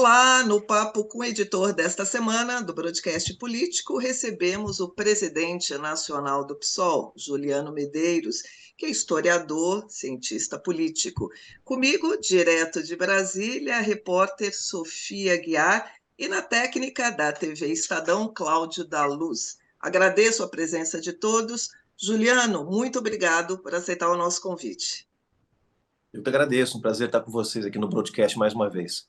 Olá, no Papo com o Editor desta semana do Broadcast Político, recebemos o presidente nacional do PSOL, Juliano Medeiros, que é historiador, cientista político. Comigo, direto de Brasília, a repórter Sofia Guiar e na técnica da TV Estadão, Cláudio da Luz. Agradeço a presença de todos. Juliano, muito obrigado por aceitar o nosso convite. Eu que agradeço, um prazer estar com vocês aqui no broadcast mais uma vez.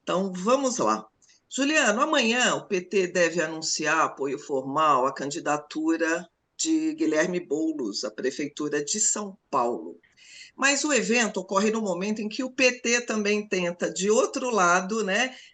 Então, vamos lá. Juliano, amanhã o PT deve anunciar apoio formal à candidatura de Guilherme Boulos à Prefeitura de São Paulo. Mas o evento ocorre no momento em que o PT também tenta, de outro lado,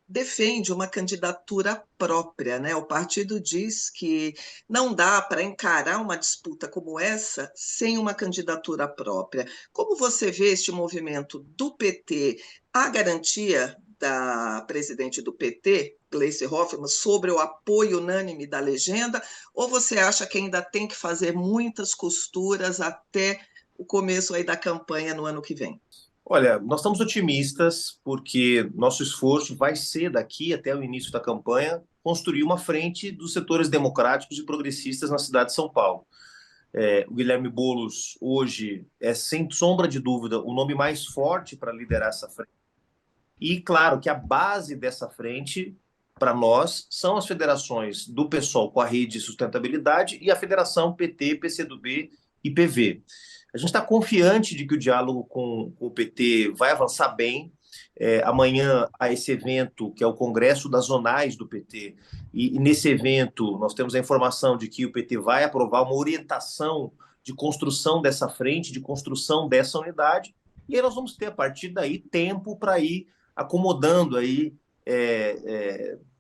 defende uma candidatura própria, O partido diz que não dá para encarar uma disputa como essa sem uma candidatura própria. Como você vê este movimento do PT, a garantia da presidente do PT, Gleisi Hoffmann, sobre o apoio unânime da legenda, ou você acha que ainda tem que fazer muitas costuras até o começo aí da campanha no ano que vem? Olha, nós estamos otimistas porque nosso esforço vai ser, daqui até o início da campanha, construir uma frente dos setores democráticos e progressistas na cidade de São Paulo. O Guilherme Boulos, hoje, é, sem sombra de dúvida, o nome mais forte para liderar essa frente. E, claro, que a base dessa frente, para nós, são as federações do PSOL com a Rede de Sustentabilidade e a Federação PT, PCdoB e PV. A gente está confiante de que o diálogo com o PT vai avançar bem. Amanhã há esse evento, que é o Congresso das Zonais do PT, e nesse evento nós temos a informação de que o PT vai aprovar uma orientação de construção dessa frente, de construção dessa unidade, e aí nós vamos ter, a partir daí, tempo para ir acomodando aí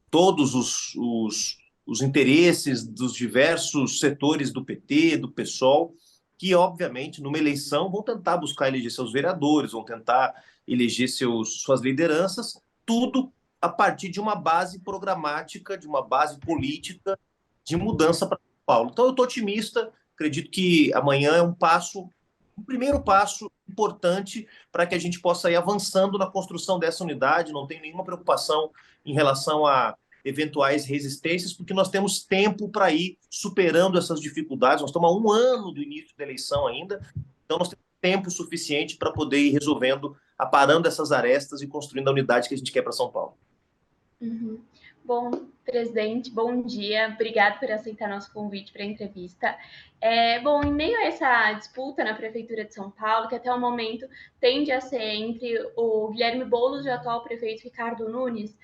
todos os interesses dos diversos setores do PT, do PSOL, que, obviamente, numa eleição vão tentar buscar eleger seus vereadores, vão tentar eleger suas lideranças, tudo a partir de uma base programática, de uma base política de mudança para São Paulo. Então, eu estou otimista, acredito que amanhã é um primeiro passo importante para que a gente possa ir avançando na construção dessa unidade. Não tenho nenhuma preocupação em relação a eventuais resistências, porque nós temos tempo para ir superando essas dificuldades. Nós estamos a 1 ano do início da eleição ainda, então nós temos tempo suficiente para poder ir resolvendo, aparando essas arestas e construindo a unidade que a gente quer para São Paulo. Uhum. Bom, presidente, bom dia. Obrigado por aceitar nosso convite para a entrevista. Bom, em meio a essa disputa na Prefeitura de São Paulo, que até o momento tende a ser entre o Guilherme Boulos e o atual prefeito Ricardo Nunes,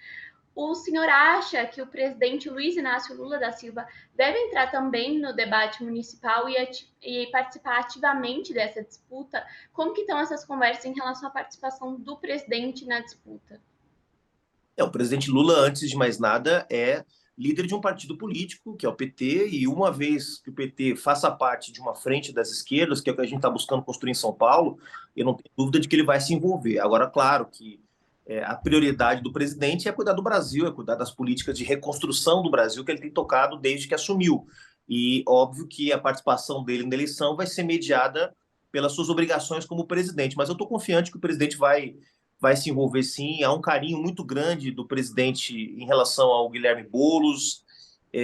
o senhor acha que o presidente Luiz Inácio Lula da Silva deve entrar também no debate municipal e participar ativamente dessa disputa? Como que estão essas conversas em relação à participação do presidente na disputa? O presidente Lula, antes de mais nada, é líder de um partido político, que é o PT, e uma vez que o PT faça parte de uma frente das esquerdas, que é o que a gente está buscando construir em São Paulo, eu não tenho dúvida de que ele vai se envolver. Agora, claro que a prioridade do presidente é cuidar do Brasil, é cuidar das políticas de reconstrução do Brasil que ele tem tocado desde que assumiu. E óbvio que a participação dele na eleição vai ser mediada pelas suas obrigações como presidente, mas eu estou confiante que o presidente vai se envolver sim. Há um carinho muito grande do presidente em relação ao Guilherme Boulos.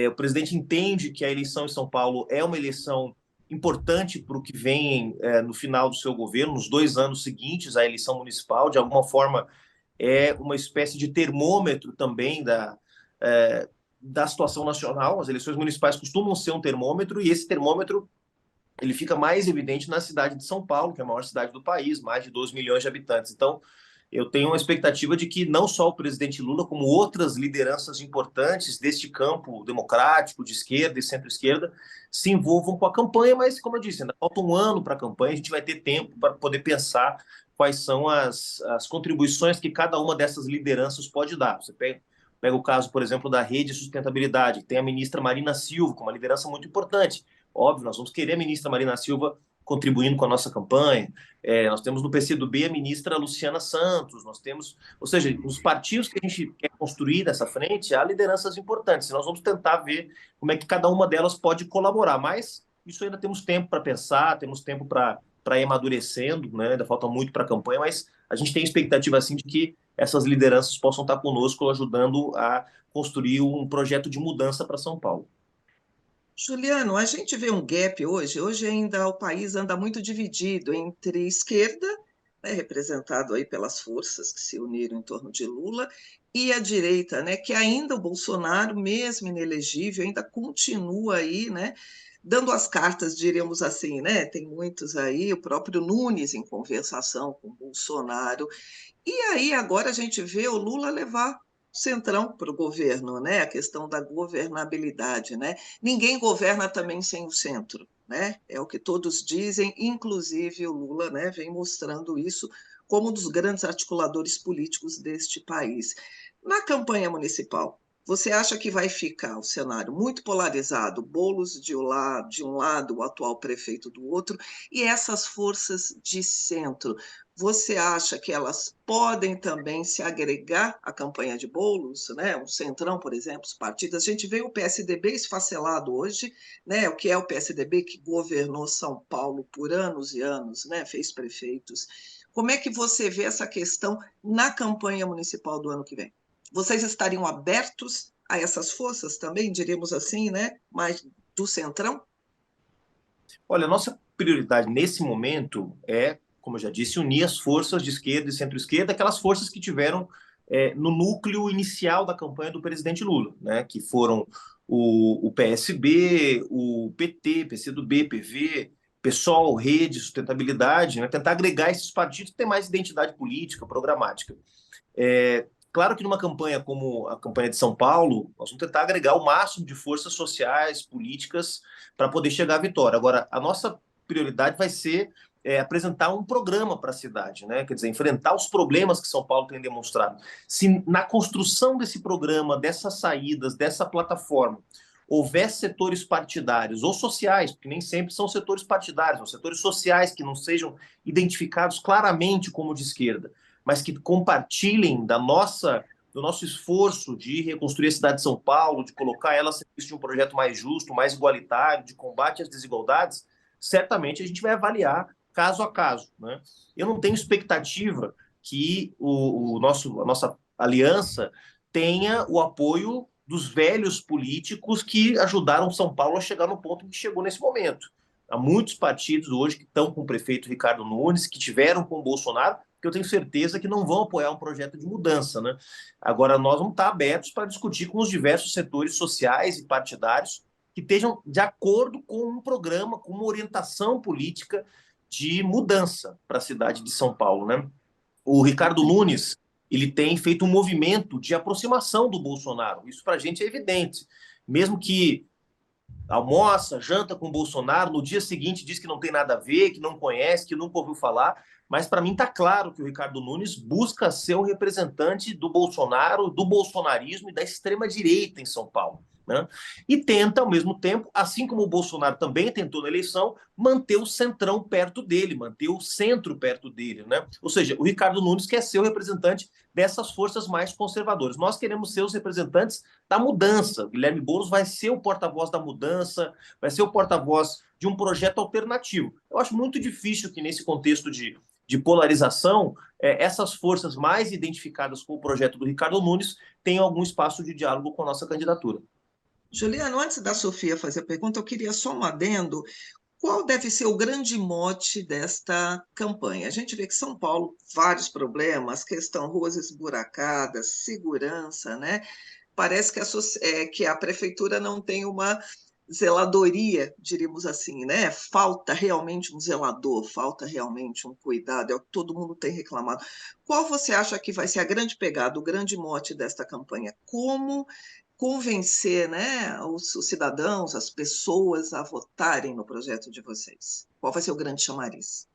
O presidente entende que a eleição em São Paulo é uma eleição importante para o que vem no final do seu governo, nos 2 anos seguintes à eleição municipal. De alguma forma, é uma espécie de termômetro também da situação nacional. As eleições municipais costumam ser um termômetro, e esse termômetro ele fica mais evidente na cidade de São Paulo, que é a maior cidade do país, mais de 2 milhões de habitantes. Então, eu tenho uma expectativa de que não só o presidente Lula, como outras lideranças importantes deste campo democrático, de esquerda e centro-esquerda, se envolvam com a campanha, mas, como eu disse, ainda falta 1 ano para a campanha, a gente vai ter tempo para poder pensar quais são as contribuições que cada uma dessas lideranças pode dar. Você pega o caso, por exemplo, da Rede de Sustentabilidade, que tem a ministra Marina Silva, com uma liderança muito importante. Óbvio, nós vamos querer a ministra Marina Silva contribuindo com a nossa campanha. Nós temos no PCdoB a ministra Luciana Santos, nós temos, ou seja, nos partidos que a gente quer construir nessa frente, há lideranças importantes. Nós vamos tentar ver como é que cada uma delas pode colaborar, mas isso ainda temos tempo para pensar, temos tempo para para ir amadurecendo, né? Ainda falta muito para a campanha, mas a gente tem expectativa assim de que essas lideranças possam estar conosco ajudando a construir um projeto de mudança para São Paulo. Juliano, a gente vê um gap hoje. Hoje ainda o país anda muito dividido entre esquerda, né, representado aí pelas forças que se uniram em torno de Lula, e a direita, né, que ainda o Bolsonaro, mesmo inelegível, ainda continua aí, né, dando as cartas, diríamos assim, né? Tem muitos aí, o próprio Nunes em conversação com o Bolsonaro. E aí agora a gente vê o Lula levar o centrão para o governo, né? A questão da governabilidade, né? Ninguém governa também sem o centro, né? É o que todos dizem, inclusive o Lula, né, vem mostrando isso como um dos grandes articuladores políticos deste país. Na campanha municipal, você acha que vai ficar o cenário muito polarizado, Boulos de um lado, o atual prefeito do outro, e essas forças de centro? Você acha que elas podem também se agregar à campanha de Boulos, né? Um centrão, por exemplo, os partidos. A gente vê o PSDB esfacelado hoje, né? O que é o PSDB que governou São Paulo por anos e anos, né? Fez prefeitos. Como é que você vê essa questão na campanha municipal do ano que vem? Vocês estariam abertos a essas forças também, diríamos assim, né? Mais do centrão? Olha, a nossa prioridade nesse momento é, como eu já disse, unir as forças de esquerda e centro-esquerda, aquelas forças que tiveram no núcleo inicial da campanha do presidente Lula, né, que foram o PSB, o PT, PCdoB, PV, PSOL, Rede, Sustentabilidade, né, tentar agregar esses partidos que têm mais identidade política, programática. Claro que numa campanha como a campanha de São Paulo, nós vamos tentar agregar o máximo de forças sociais, políticas, para poder chegar à vitória. Agora, a nossa prioridade vai ser apresentar um programa para a cidade, né? Quer dizer, enfrentar os problemas que São Paulo tem demonstrado. Se na construção desse programa, dessas saídas, dessa plataforma, houver setores partidários ou sociais, porque nem sempre são setores partidários, são setores sociais que não sejam identificados claramente como de esquerda, mas que compartilhem do nosso esforço de reconstruir a cidade de São Paulo, de colocar ela a serviço de um projeto mais justo, mais igualitário, de combate às desigualdades, certamente a gente vai avaliar caso a caso, né? Eu não tenho expectativa que a nossa aliança tenha o apoio dos velhos políticos que ajudaram São Paulo a chegar no ponto que chegou nesse momento. Há muitos partidos hoje que estão com o prefeito Ricardo Nunes, que tiveram com o Bolsonaro, que eu tenho certeza que não vão apoiar um projeto de mudança, né? Agora, nós vamos estar abertos para discutir com os diversos setores sociais e partidários que estejam de acordo com um programa, com uma orientação política de mudança para a cidade de São Paulo, né? O Ricardo Nunes, ele tem feito um movimento de aproximação do Bolsonaro. Isso para a gente é evidente. Mesmo que almoça, janta com o Bolsonaro, no dia seguinte diz que não tem nada a ver, que não conhece, que nunca ouviu falar, mas para mim está claro que o Ricardo Nunes busca ser o representante do Bolsonaro, do bolsonarismo e da extrema-direita em São Paulo, né? E tenta, ao mesmo tempo, assim como o Bolsonaro também tentou na eleição, manter o centrão perto dele, manter o centro perto dele, né? Ou seja, o Ricardo Nunes quer ser o representante dessas forças mais conservadoras. Nós queremos ser os representantes da mudança. O Guilherme Boulos vai ser o porta-voz da mudança, vai ser o porta-voz de um projeto alternativo. Eu acho muito difícil que nesse contexto de polarização, essas forças mais identificadas com o projeto do Ricardo Nunes tenham algum espaço de diálogo com a nossa candidatura. Juliano, antes da Sofia fazer a pergunta, eu queria só um adendo. Qual deve ser o grande mote desta campanha? A gente vê que São Paulo, vários problemas, questão ruas esburacadas, segurança, né? Parece que a prefeitura não tem uma zeladoria, diríamos assim, né? Falta realmente um zelador, falta realmente um cuidado, é o que todo mundo tem reclamado. Qual você acha que vai ser a grande pegada, o grande mote desta campanha? Como convencer, né, os cidadãos, as pessoas a votarem no projeto de vocês? Qual vai ser o grande chamariz?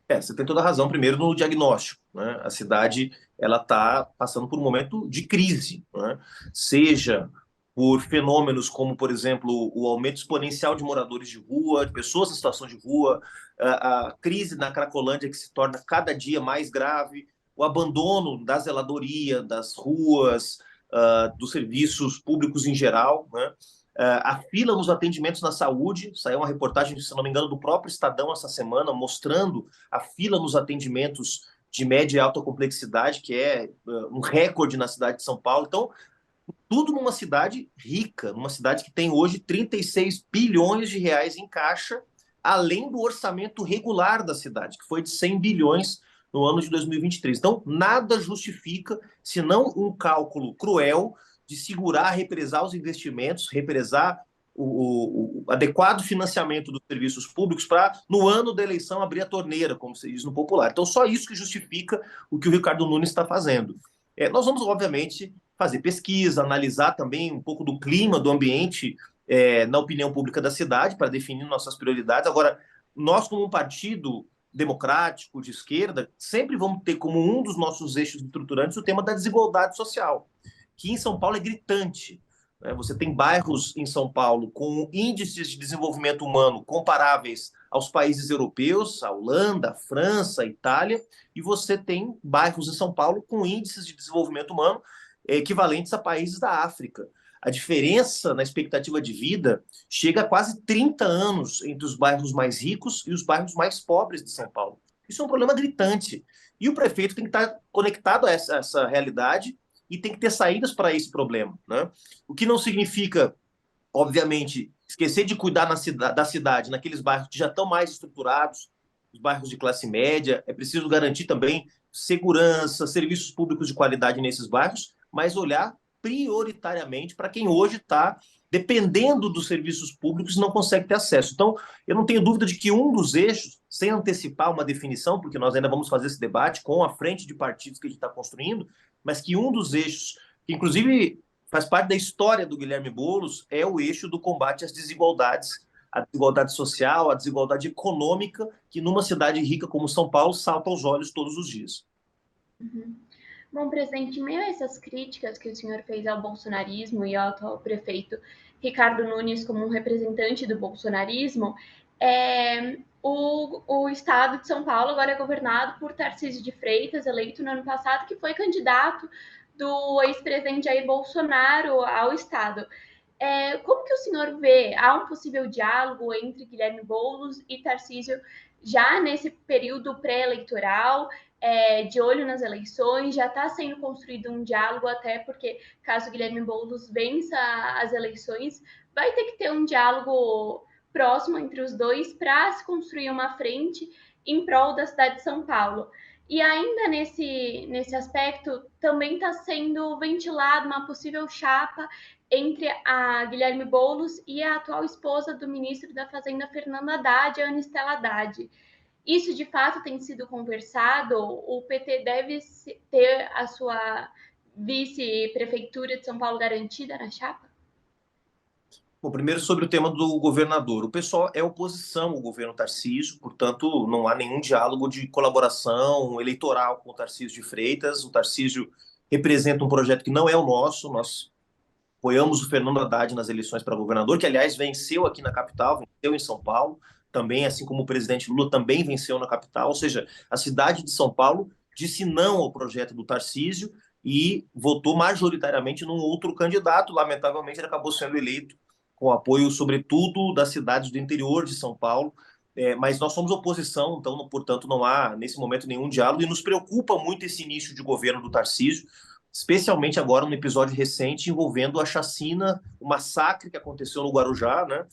Você tem toda a razão, primeiro, no diagnóstico, né? A cidade ela está passando por um momento de crise, né? Seja por fenômenos como, por exemplo, o aumento exponencial de moradores de rua, de pessoas em situação de rua, a crise na Cracolândia que se torna cada dia mais grave, o abandono da zeladoria, das ruas, dos serviços públicos em geral, né? A fila nos atendimentos na saúde, saiu uma reportagem, se não me engano, do próprio Estadão essa semana, mostrando a fila nos atendimentos de média e alta complexidade, que é um recorde na cidade de São Paulo. Então, tudo numa cidade rica, numa cidade que tem hoje 36 bilhões de reais em caixa, além do orçamento regular da cidade, que foi de 100 bilhões no ano de 2023. Então, nada justifica, senão um cálculo cruel de segurar, represar os investimentos, represar o adequado financiamento dos serviços públicos para, no ano da eleição, abrir a torneira, como se diz no popular. Então, só isso que justifica o que o Ricardo Nunes está fazendo. Nós vamos, obviamente, fazer pesquisa, analisar também um pouco do clima, do ambiente na opinião pública da cidade para definir nossas prioridades. Agora, nós, como um partido democrático, de esquerda, sempre vamos ter como um dos nossos eixos estruturantes o tema da desigualdade social, que em São Paulo é gritante. Você tem bairros em São Paulo com índices de desenvolvimento humano comparáveis aos países europeus, a Holanda, a França, a Itália, e você tem bairros em São Paulo com índices de desenvolvimento humano equivalentes a países da África. A diferença na expectativa de vida chega a quase 30 anos entre os bairros mais ricos e os bairros mais pobres de São Paulo. Isso é um problema gritante. E o prefeito tem que estar conectado a essa realidade e tem que ter saídas para esse problema, né? O que não significa, obviamente, esquecer de cuidar da cidade, naqueles bairros que já estão mais estruturados, os bairros de classe média. É preciso garantir também segurança, serviços públicos de qualidade nesses bairros, mas olhar prioritariamente para quem hoje está dependendo dos serviços públicos e não consegue ter acesso. Então, eu não tenho dúvida de que um dos eixos, sem antecipar uma definição, porque nós ainda vamos fazer esse debate com a frente de partidos que a gente está construindo, mas que um dos eixos, que inclusive faz parte da história do Guilherme Boulos, é o eixo do combate às desigualdades, a desigualdade social, a desigualdade econômica, que numa cidade rica como São Paulo salta aos olhos todos os dias. Uhum. Bom, presidente, em meio a essas críticas que o senhor fez ao bolsonarismo e ao atual prefeito Ricardo Nunes como um representante do bolsonarismo, o estado de São Paulo agora é governado por Tarcísio de Freitas, eleito no ano passado, que foi candidato do ex-presidente Jair Bolsonaro ao estado. Como que o senhor vê? Há um possível diálogo entre Guilherme Boulos e Tarcísio já nesse período pré-eleitoral? De olho nas eleições, já está sendo construído um diálogo, até porque, caso Guilherme Boulos vença as eleições, vai ter que ter um diálogo próximo entre os dois para se construir uma frente em prol da cidade de São Paulo. E ainda nesse aspecto, também está sendo ventilado uma possível chapa entre a Guilherme Boulos e a atual esposa do ministro da Fazenda, Fernando Haddad, a Ana Estela Haddad. Isso, de fato, tem sido conversado? O PT deve ter a sua vice-prefeitura de São Paulo garantida na chapa? Bom, primeiro sobre o tema do governador. O pessoal é oposição ao governo Tarcísio, portanto, não há nenhum diálogo de colaboração eleitoral com o Tarcísio de Freitas. O Tarcísio representa um projeto que não é o nosso. Nós apoiamos o Fernando Haddad nas eleições para governador, que, aliás, venceu aqui na capital, venceu em São Paulo, também, assim como o presidente Lula também venceu na capital. Ou seja, a cidade de São Paulo disse não ao projeto do Tarcísio e votou majoritariamente num outro candidato. Lamentavelmente, ele acabou sendo eleito com apoio, sobretudo, das cidades do interior de São Paulo. Mas nós somos oposição, então, portanto, não há, nesse momento, nenhum diálogo, e nos preocupa muito esse início de governo do Tarcísio, especialmente agora no episódio recente envolvendo a chacina, o massacre que aconteceu no Guarujá, né?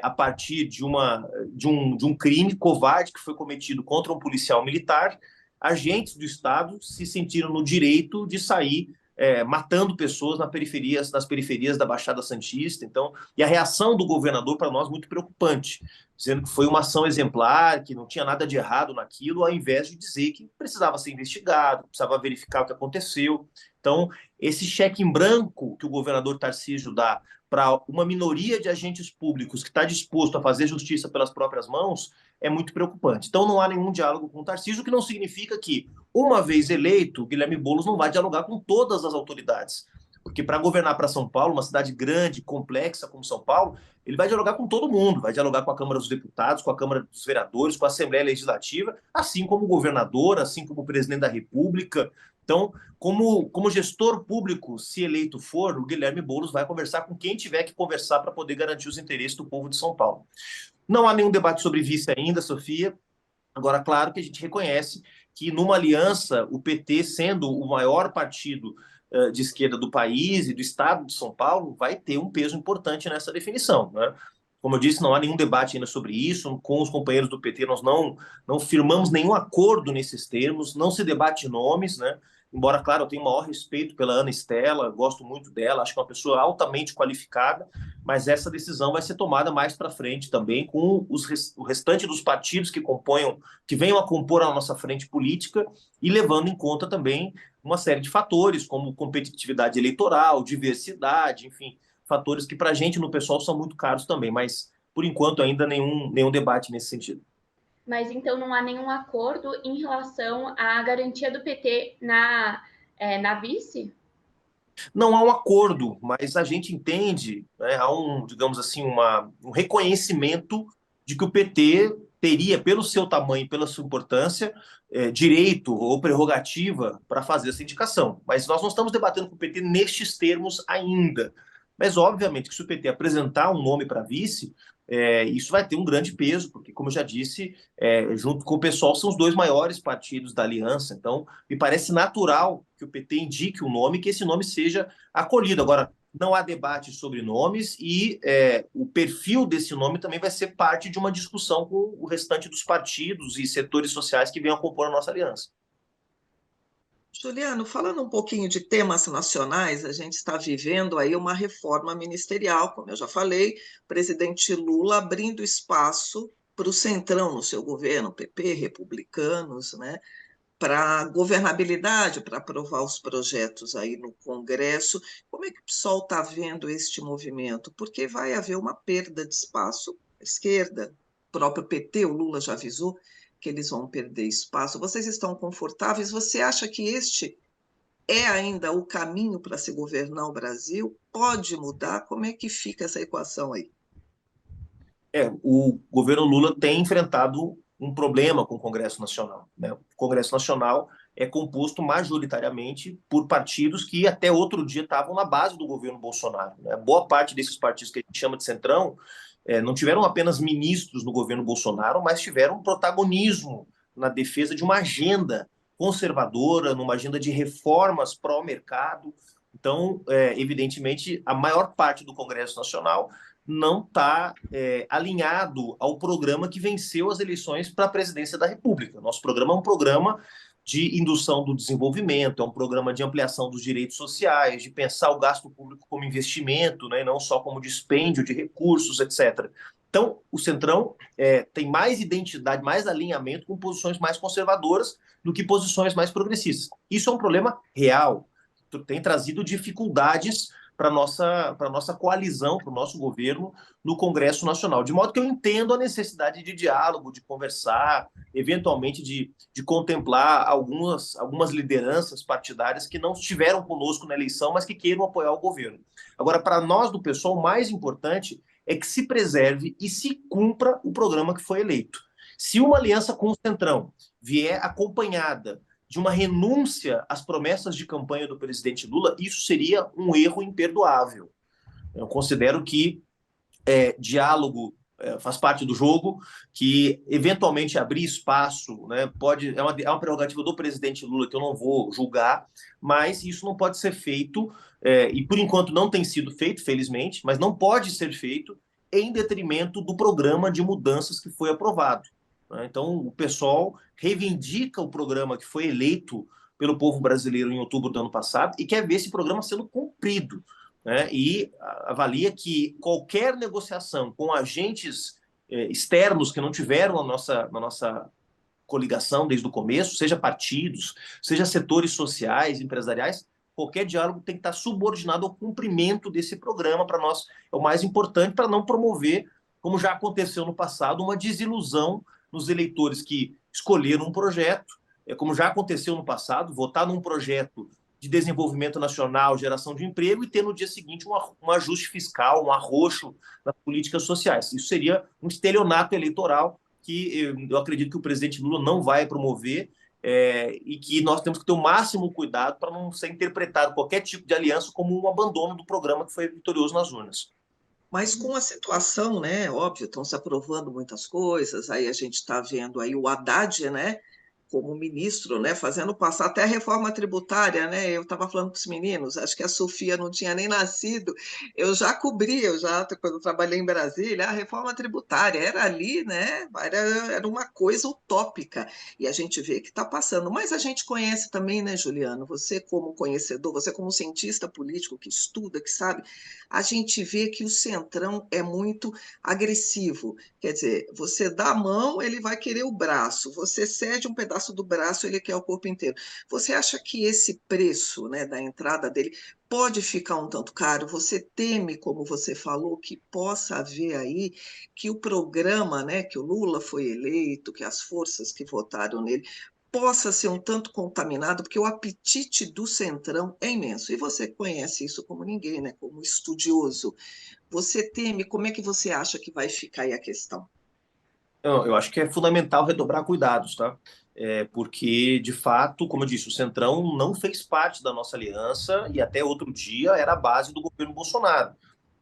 A partir de um crime covarde que foi cometido contra um policial militar. Agentes do Estado se sentiram no direito de sair matando pessoas nas periferias da Baixada Santista. Então, e a reação do governador, para nós, muito preocupante, dizendo que foi uma ação exemplar, que não tinha nada de errado naquilo, ao invés de dizer que precisava ser investigado, precisava verificar o que aconteceu. Então, esse cheque em branco que o governador Tarcísio dá para uma minoria de agentes públicos que está disposto a fazer justiça pelas próprias mãos é muito preocupante. Então, não há nenhum diálogo com o Tarcísio, o que não significa que, uma vez eleito, Guilherme Boulos não vai dialogar com todas as autoridades. Porque para governar para São Paulo, uma cidade grande, complexa como São Paulo, ele vai dialogar com todo mundo, vai dialogar com a Câmara dos Deputados, com a Câmara dos Vereadores, com a Assembleia Legislativa, assim como o governador, assim como o presidente da República. Então, como gestor público, se eleito for, o Guilherme Boulos vai conversar com quem tiver que conversar para poder garantir os interesses do povo de São Paulo. Não há nenhum debate sobre vice ainda, Sofia. Agora, claro que a gente reconhece que numa aliança, o PT, sendo o maior partido de esquerda do país e do estado de São Paulo, vai ter um peso importante nessa definição, né? Como eu disse, não há nenhum debate ainda sobre isso. Com os companheiros do PT, nós não firmamos nenhum acordo nesses termos, não se debate nomes, né? Embora, claro, eu tenho o maior respeito pela Ana Estela, gosto muito dela, acho que é uma pessoa altamente qualificada, mas essa decisão vai ser tomada mais para frente também com o restante dos partidos que venham a compor a nossa frente política e levando em conta também uma série de fatores, como competitividade eleitoral, diversidade, enfim, fatores que para a gente no pessoal são muito caros também, mas por enquanto ainda nenhum debate nesse sentido. Mas então não há nenhum acordo em relação à garantia do PT na vice? Não há um acordo, mas a gente entende, né, há digamos assim, um reconhecimento de que o PT teria, pelo seu tamanho, pela sua importância, direito ou prerrogativa para fazer essa indicação. Mas nós não estamos debatendo com o PT nestes termos ainda. Mas, obviamente, que se o PT apresentar um nome para vice, isso vai ter um grande peso, porque, como eu já disse, junto com o PSOL, são os dois maiores partidos da aliança. Então, me parece natural que o PT indique um nome, que esse nome seja acolhido. Agora, não há debate sobre nomes e o perfil desse nome também vai ser parte de uma discussão com o restante dos partidos e setores sociais que venham a compor a nossa aliança. Juliano, falando um pouquinho de temas nacionais, a gente está vivendo aí uma reforma ministerial, como eu já falei, o presidente Lula abrindo espaço para o Centrão no seu governo, PP, republicanos, né, para governabilidade, para aprovar os projetos aí no Congresso. Como é que o pessoal está vendo este movimento? Porque vai haver uma perda de espaço à esquerda, o próprio PT, o Lula já avisou que eles vão perder espaço. Vocês estão confortáveis? Você acha que este é ainda o caminho para se governar o Brasil? Pode mudar? Como é que fica essa equação aí? O governo Lula tem enfrentado um problema com o Congresso Nacional, né? O Congresso Nacional é composto majoritariamente por partidos que até outro dia estavam na base do governo Bolsonaro, né? Boa parte desses partidos que a gente chama de centrão não tiveram apenas ministros no governo Bolsonaro, mas tiveram protagonismo na defesa de uma agenda conservadora, numa agenda de reformas pró-mercado. Então, evidentemente, a maior parte do Congresso Nacional não está alinhado ao programa que venceu as eleições para a presidência da República. Nosso programa é um programa de indução do desenvolvimento, é um programa de ampliação dos direitos sociais, de pensar o gasto público como investimento, né, e não só como dispêndio de recursos, etc. Então, o Centrão tem mais identidade, mais alinhamento com posições mais conservadoras do que posições mais progressistas. Isso é um problema real, tem trazido dificuldades para a nossa coalizão, para o nosso governo no Congresso Nacional. De modo que eu entendo a necessidade de diálogo, de conversar, eventualmente de contemplar algumas lideranças partidárias que não estiveram conosco na eleição, mas que queiram apoiar o governo. Agora, para nós do PSOL, o mais importante é que se preserve e se cumpra o programa que foi eleito. Se uma aliança com o Centrão vier acompanhada de uma renúncia às promessas de campanha do presidente Lula, isso seria um erro imperdoável. Eu considero que diálogo faz parte do jogo, que eventualmente abrir espaço, né, é uma prerrogativa do presidente Lula que eu não vou julgar, mas isso não pode ser feito, e por enquanto não tem sido feito, felizmente, mas não pode ser feito em detrimento do programa de mudanças que foi aprovado. Então, o PSOL reivindica o programa que foi eleito pelo povo brasileiro em outubro do ano passado e quer ver esse programa sendo cumprido, né? E avalia que qualquer negociação com agentes externos que não tiveram na nossa coligação desde o começo, seja partidos, seja setores sociais, empresariais, qualquer diálogo tem que estar subordinado ao cumprimento desse programa. Para nós é o mais importante, para não promover, como já aconteceu no passado, uma desilusão nos eleitores que escolheram um projeto, como já aconteceu no passado, votar num projeto de desenvolvimento nacional, geração de emprego, e ter no dia seguinte um ajuste fiscal, um arroxo nas políticas sociais. Isso seria um estelionato eleitoral que eu acredito que o presidente Lula não vai promover e que nós temos que ter o máximo cuidado para não ser interpretado qualquer tipo de aliança como um abandono do programa que foi vitorioso nas urnas. Mas com a situação, né, óbvio, estão se aprovando muitas coisas, aí a gente está vendo aí o Haddad, né, como ministro, né, fazendo passar até a reforma tributária, né, eu estava falando para os meninos, acho que a Sofia não tinha nem nascido, eu já cobri, quando eu trabalhei em Brasília, a reforma tributária era ali, né, era uma coisa utópica, e a gente vê que está passando, mas a gente conhece também, né, Juliano, você como conhecedor, você como cientista político que estuda, que sabe, a gente vê que o Centrão é muito agressivo. Quer dizer, você dá a mão, ele vai querer o braço. Você cede um pedaço do braço, ele quer o corpo inteiro. Você acha que esse preço, né, da entrada dele pode ficar um tanto caro? Você teme, como você falou, que possa haver aí que o programa, né, que o Lula foi eleito, que as forças que votaram nele possa ser um tanto contaminado, porque o apetite do Centrão é imenso. E você conhece isso como ninguém, né? Como estudioso. Você teme, como é que você acha que vai ficar aí a questão? Eu acho que é fundamental redobrar cuidados, tá? Porque, de fato, como eu disse, o Centrão não fez parte da nossa aliança e até outro dia era a base do governo Bolsonaro,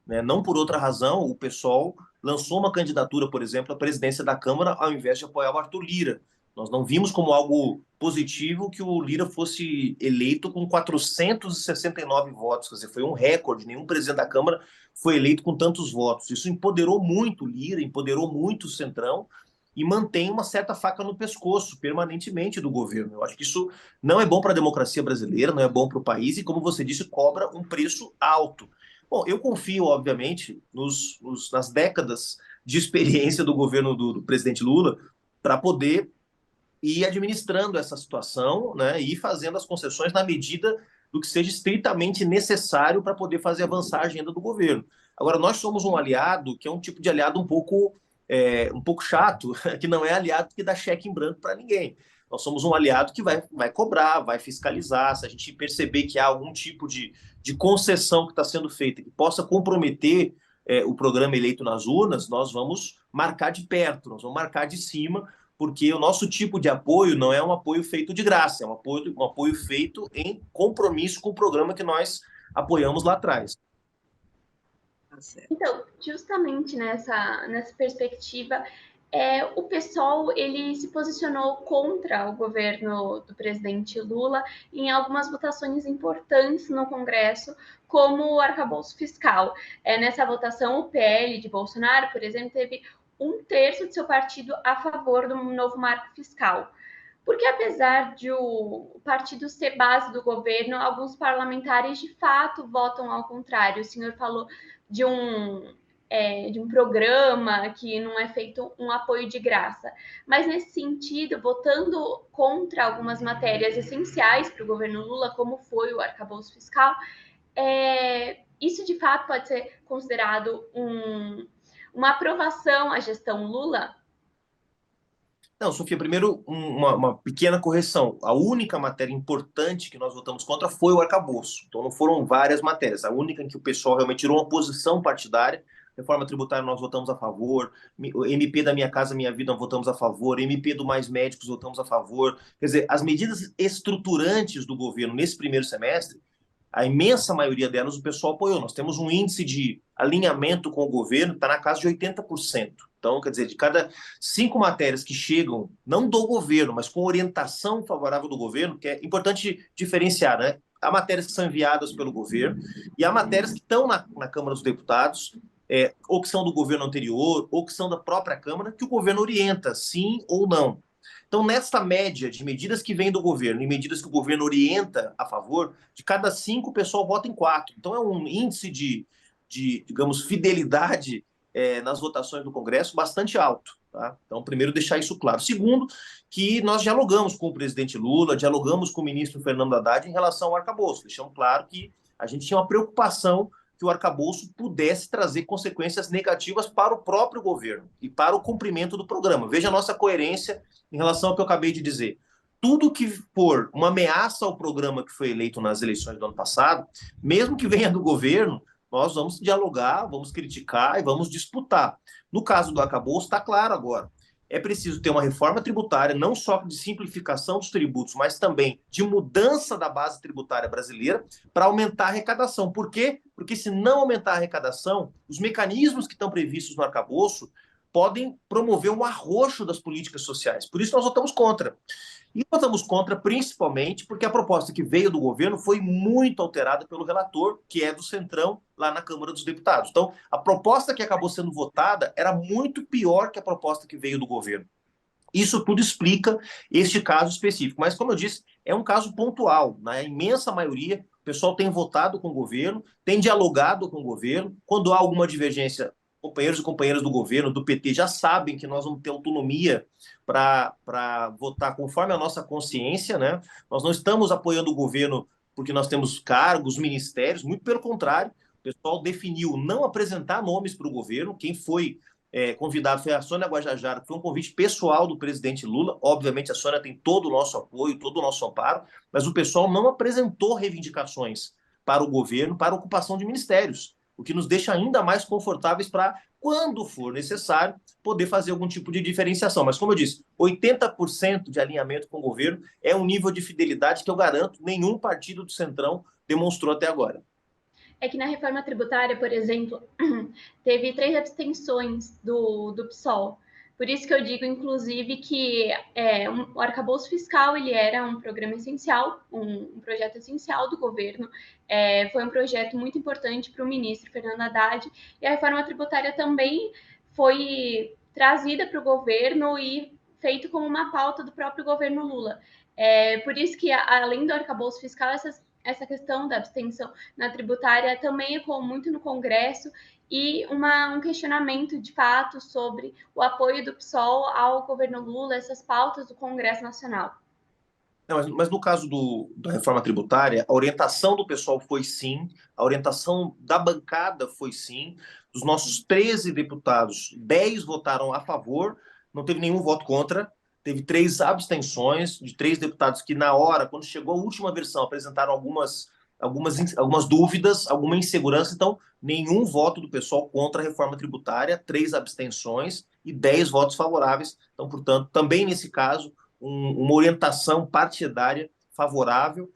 né? Não por outra razão, o PSOL lançou uma candidatura, por exemplo, à presidência da Câmara ao invés de apoiar o Arthur Lira. Nós não vimos como algo positivo que o Lira fosse eleito com 469 votos, quer dizer, foi um recorde, nenhum presidente da Câmara foi eleito com tantos votos. Isso empoderou muito o Lira, empoderou muito o Centrão e mantém uma certa faca no pescoço permanentemente do governo. Eu acho que isso não é bom para a democracia brasileira, não é bom para o país e, como você disse, cobra um preço alto. Bom, eu confio, obviamente, nas décadas de experiência do governo do presidente Lula para poder ir administrando essa situação, né, e ir fazendo as concessões na medida do que seja estritamente necessário para poder fazer avançar a agenda do governo. Agora, nós somos um aliado que é um tipo de aliado um pouco chato, que não é aliado que dá cheque em branco para ninguém. Nós somos um aliado que vai cobrar, vai fiscalizar. Se a gente perceber que há algum tipo de concessão que está sendo feita que possa comprometer o programa eleito nas urnas, nós vamos marcar de perto, nós vamos marcar de cima, porque o nosso tipo de apoio não é um apoio feito de graça, é um apoio feito em compromisso com o programa que nós apoiamos lá atrás. Então, justamente nessa perspectiva, o PSOL ele se posicionou contra o governo do presidente Lula em algumas votações importantes no Congresso, como o arcabouço fiscal. Nessa votação, o PL de Bolsonaro, por exemplo, teve 1/3 de seu partido a favor do novo marco fiscal. Porque, apesar de o partido ser base do governo, alguns parlamentares de fato votam ao contrário. O senhor falou de um programa que não é feito um apoio de graça. Mas, nesse sentido, votando contra algumas matérias essenciais para o governo Lula, como foi o arcabouço fiscal, isso de fato pode ser considerado uma aprovação à gestão Lula? Não, Sofia, primeiro uma pequena correção. A única matéria importante que nós votamos contra foi o arcabouço. Então não foram várias matérias. A única em que o pessoal realmente tirou uma posição partidária. Reforma tributária nós votamos a favor. O MP da Minha Casa Minha Vida nós votamos a favor. MP do Mais Médicos votamos a favor. Quer dizer, as medidas estruturantes do governo nesse primeiro semestre, a imensa maioria delas o pessoal apoiou. Nós temos um índice de alinhamento com o governo que está na casa de 80%. Então, quer dizer, de cada 5 matérias que chegam, não do governo, mas com orientação favorável do governo, que é importante diferenciar, né? Há matérias que são enviadas pelo governo e há matérias que estão na Câmara dos Deputados, ou que são do governo anterior, ou que são da própria Câmara, que o governo orienta, sim ou não. Então, nesta média de medidas que vêm do governo e medidas que o governo orienta a favor, de cada 5, o pessoal vota em 4. Então, é um índice digamos, fidelidade nas votações do Congresso bastante alto. Tá? Então, primeiro, deixar isso claro. Segundo, que nós dialogamos com o presidente Lula, dialogamos com o ministro Fernando Haddad em relação ao arcabouço. Deixamos claro que a gente tinha uma preocupação que o arcabouço pudesse trazer consequências negativas para o próprio governo e para o cumprimento do programa. Veja a nossa coerência em relação ao que eu acabei de dizer. Tudo que for uma ameaça ao programa que foi eleito nas eleições do ano passado, mesmo que venha do governo, nós vamos dialogar, vamos criticar e vamos disputar. No caso do arcabouço, está claro agora é preciso ter uma reforma tributária, não só de simplificação dos tributos, mas também de mudança da base tributária brasileira para aumentar a arrecadação. Por quê? Porque se não aumentar a arrecadação, os mecanismos que estão previstos no arcabouço podem promover um arroxo das políticas sociais. Por isso nós votamos contra. E votamos contra principalmente porque a proposta que veio do governo foi muito alterada pelo relator, que é do Centrão, lá na Câmara dos Deputados. Então, a proposta que acabou sendo votada era muito pior que a proposta que veio do governo. Isso tudo explica este caso específico. Mas, como eu disse, é um caso pontual. Na imensa maioria, o pessoal tem votado com o governo, tem dialogado com o governo. Quando há alguma divergência, companheiros e companheiras do governo, do PT, já sabem que nós vamos ter autonomia para votar conforme a nossa consciência, né? Nós não estamos apoiando o governo porque nós temos cargos, ministérios, muito pelo contrário. O pessoal definiu não apresentar nomes para o governo. Quem foi convidado foi a Sônia Guajajara, que foi um convite pessoal do presidente Lula. Obviamente, a Sônia tem todo o nosso apoio, todo o nosso amparo, mas o pessoal não apresentou reivindicações para o governo, para a ocupação de ministérios, o que nos deixa ainda mais confortáveis para, quando for necessário, poder fazer algum tipo de diferenciação. Mas, como eu disse, 80% de alinhamento com o governo é um nível de fidelidade que eu garanto nenhum partido do Centrão demonstrou até agora. É que na reforma tributária, por exemplo, teve 3 abstenções do PSOL. Por isso que eu digo, inclusive, que o arcabouço fiscal ele era um programa essencial, um projeto essencial do governo. Foi um projeto muito importante para o ministro Fernando Haddad. E a reforma tributária também foi trazida para o governo e feito como uma pauta do próprio governo Lula. Por isso que, além do arcabouço fiscal, essa questão da abstenção na tributária também ecoou muito no Congresso e um questionamento de fato sobre o apoio do PSOL ao governo Lula, essas pautas do Congresso Nacional. Não, mas no caso da reforma tributária, a orientação do pessoal foi sim, a orientação da bancada foi sim. Dos nossos 13 deputados, 10 votaram a favor, não teve nenhum voto contra, teve 3 abstenções de 3 deputados que, na hora, quando chegou a última versão, apresentaram algumas dúvidas, alguma insegurança. Então, nenhum voto do pessoal contra a reforma tributária, 3 abstenções e 10 votos favoráveis. Então, portanto, também nesse caso, uma orientação partidária favorável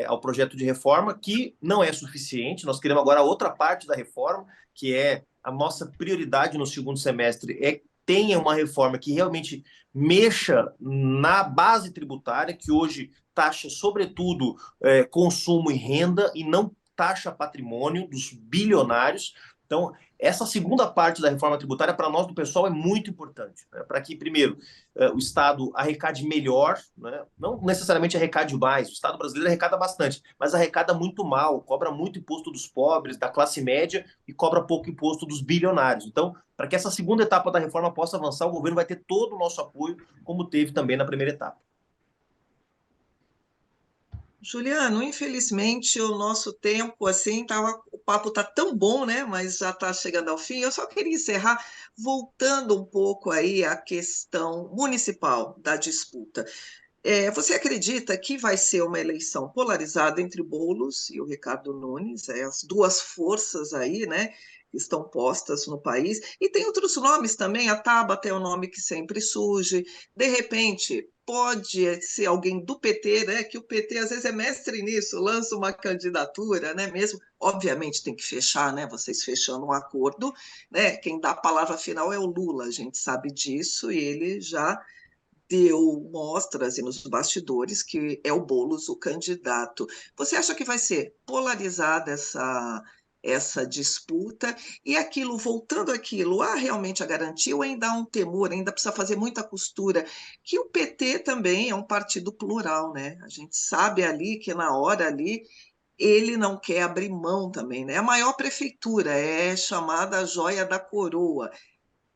ao projeto de reforma, que não é suficiente. Nós queremos agora a outra parte da reforma, que é a nossa prioridade no segundo semestre, tenha uma reforma que realmente mexa na base tributária, que hoje taxa, sobretudo, consumo e renda, e não taxa patrimônio dos bilionários. Então, essa segunda parte da reforma tributária, para nós do pessoal, é muito importante, né? Para que, primeiro, o Estado arrecade melhor, né? Não necessariamente arrecade mais, o Estado brasileiro arrecada bastante, mas arrecada muito mal, cobra muito imposto dos pobres, da classe média, e cobra pouco imposto dos bilionários. Então, para que essa segunda etapa da reforma possa avançar, o governo vai ter todo o nosso apoio, como teve também na primeira etapa. Juliano, infelizmente o nosso tempo assim o papo tá tão bom, né? Mas já está chegando ao fim. Eu só queria encerrar voltando um pouco aí à questão municipal da disputa. Você acredita que vai ser uma eleição polarizada entre o Boulos e o Ricardo Nunes, as duas forças aí, né, que estão postas no país, e tem outros nomes também, a Tabata é um nome que sempre surge, de repente pode ser alguém do PT, né, que o PT às vezes é mestre nisso, lança uma candidatura, né, mesmo, obviamente tem que fechar, né, vocês fechando um acordo, né, quem dá a palavra final é o Lula, a gente sabe disso, e ele já deu mostras e nos bastidores que é o Boulos o candidato. Você acha que vai ser polarizada essa disputa e aquilo, voltando àquilo, há realmente a garantia ou ainda há um temor, ainda precisa fazer muita costura, que o PT também é um partido plural, né? A gente sabe ali que na hora ali ele não quer abrir mão também, né? A maior prefeitura é chamada a joia da coroa.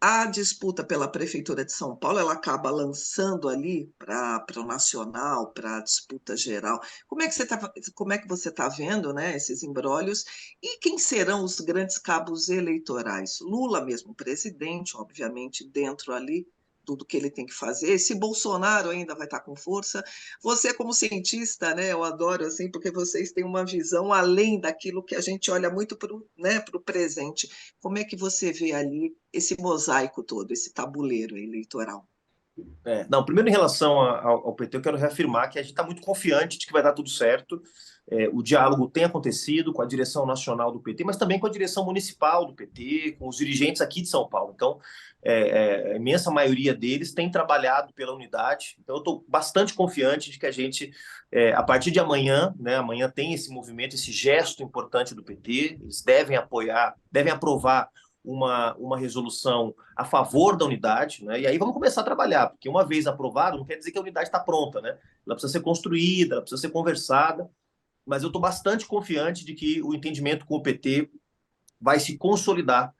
A disputa pela Prefeitura de São Paulo, ela acaba lançando ali para o nacional, para a disputa geral. Como é que você está vendo, né, esses imbróglios? E quem serão os grandes cabos eleitorais? Lula mesmo, presidente, obviamente, dentro ali tudo que ele tem que fazer. Se Bolsonaro ainda vai estar com força, você como cientista, né, eu adoro assim, porque vocês têm uma visão além daquilo que a gente olha muito para o, né, pro presente. Como é que você vê ali esse mosaico todo, esse tabuleiro eleitoral? Não, primeiro em relação ao PT, eu quero reafirmar que a gente está muito confiante de que vai dar tudo certo. O diálogo tem acontecido com a direção nacional do PT, mas também com a direção municipal do PT, com os dirigentes aqui de São Paulo. Então, a imensa maioria deles tem trabalhado pela unidade. Então, eu estou bastante confiante de que a gente, a partir de amanhã, né, amanhã tem esse movimento, esse gesto importante do PT, eles devem apoiar, devem aprovar uma resolução a favor da unidade, né? E aí vamos começar a trabalhar, porque uma vez aprovado, não quer dizer que a unidade está pronta, né? Ela precisa ser construída, ela precisa ser conversada, mas eu estou bastante confiante de que o entendimento com o PT vai se consolidar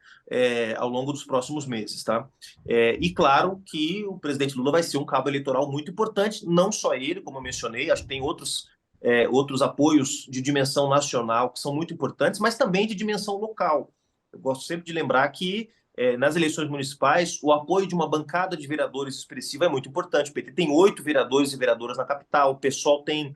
ao longo dos próximos meses, tá? E claro que o presidente Lula vai ser um cabo eleitoral muito importante, não só ele, como eu mencionei, acho que tem outros apoios de dimensão nacional que são muito importantes, mas também de dimensão local. Eu gosto sempre de lembrar que nas eleições municipais, o apoio de uma bancada de vereadores expressiva é muito importante. O PT tem 8 vereadores e vereadoras na capital, o PSOL tem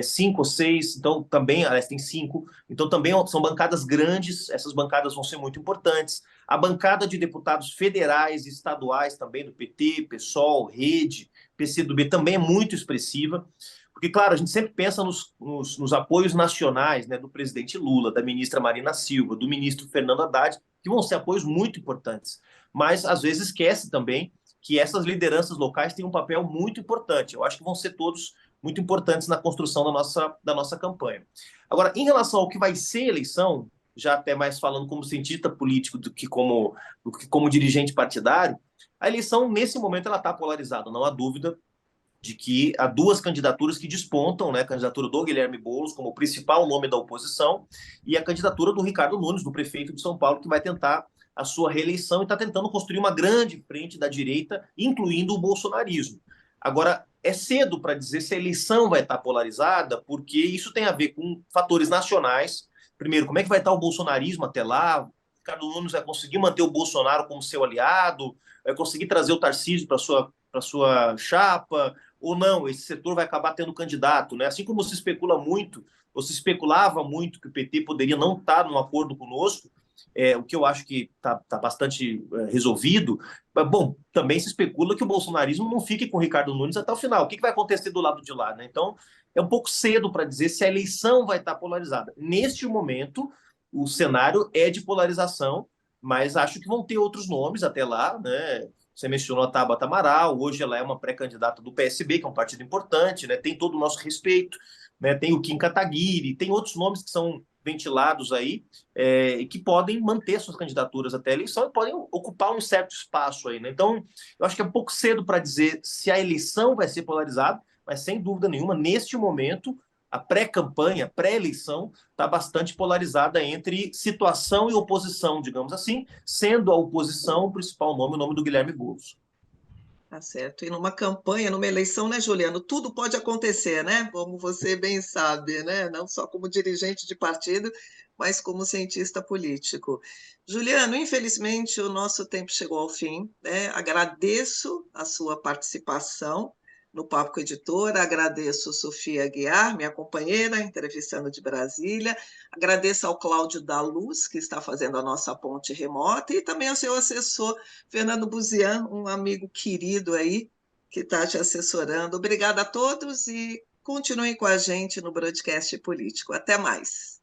5 ou 6, então também, aliás, tem 5, então também são bancadas grandes, essas bancadas vão ser muito importantes. A bancada de deputados federais e estaduais também do PT, PSOL, Rede, PCdoB também é muito expressiva. Porque, claro, a gente sempre pensa nos apoios nacionais, né, do presidente Lula, da ministra Marina Silva, do ministro Fernando Haddad, que vão ser apoios muito importantes. Mas, às vezes, esquece também que essas lideranças locais têm um papel muito importante. Eu acho que vão ser todos muito importantes na construção da nossa campanha. Agora, em relação ao que vai ser eleição, já até mais falando como cientista político do que como dirigente partidário, a eleição, nesse momento, ela está polarizada, não há dúvida de que há 2 candidaturas que despontam, né? A candidatura do Guilherme Boulos como principal nome da oposição e a candidatura do Ricardo Nunes, do prefeito de São Paulo, que vai tentar a sua reeleição e está tentando construir uma grande frente da direita, incluindo o bolsonarismo. Agora, é cedo para dizer se a eleição vai estar polarizada, porque isso tem a ver com fatores nacionais. Primeiro, como é que vai estar o bolsonarismo até lá? O Ricardo Nunes vai conseguir manter o Bolsonaro como seu aliado? Vai conseguir trazer o Tarcísio para sua chapa? Ou não, esse setor vai acabar tendo candidato, né? Assim como se especula muito, ou se especulava muito que o PT poderia não estar num acordo conosco, o que eu acho que está bastante resolvido. Bom, também se especula que o bolsonarismo não fique com o Ricardo Nunes até o final. O que vai acontecer do lado de lá, né? Então, é um pouco cedo para dizer se a eleição vai estar polarizada. Neste momento, o cenário é de polarização, mas acho que vão ter outros nomes até lá, né? Você mencionou a Tabata Amaral, hoje ela é uma pré-candidata do PSB, que é um partido importante, né? Tem todo o nosso respeito, né? Tem o Kim Kataguiri, tem outros nomes que são ventilados aí e que podem manter suas candidaturas até a eleição e podem ocupar um certo espaço aí, né? Então, eu acho que é um pouco cedo para dizer se a eleição vai ser polarizada, mas sem dúvida nenhuma, neste momento, a pré-campanha, pré-eleição, está bastante polarizada entre situação e oposição, digamos assim, sendo a oposição o principal nome, o nome do Guilherme Boulos. Tá certo. E numa campanha, numa eleição, né, Juliano? Tudo pode acontecer, né? Como você bem sabe, né? Não só como dirigente de partido, mas como cientista político. Juliano, infelizmente o nosso tempo chegou ao fim, né? Agradeço a sua participação no Papo com a Editora, agradeço Sofia Aguiar, minha companheira, entrevistando de Brasília, agradeço ao Cláudio da Luz, que está fazendo a nossa ponte remota, e também ao seu assessor, Fernando Buzian, um amigo querido aí, que está te assessorando. Obrigada a todos e continuem com a gente no Broadcast Político. Até mais.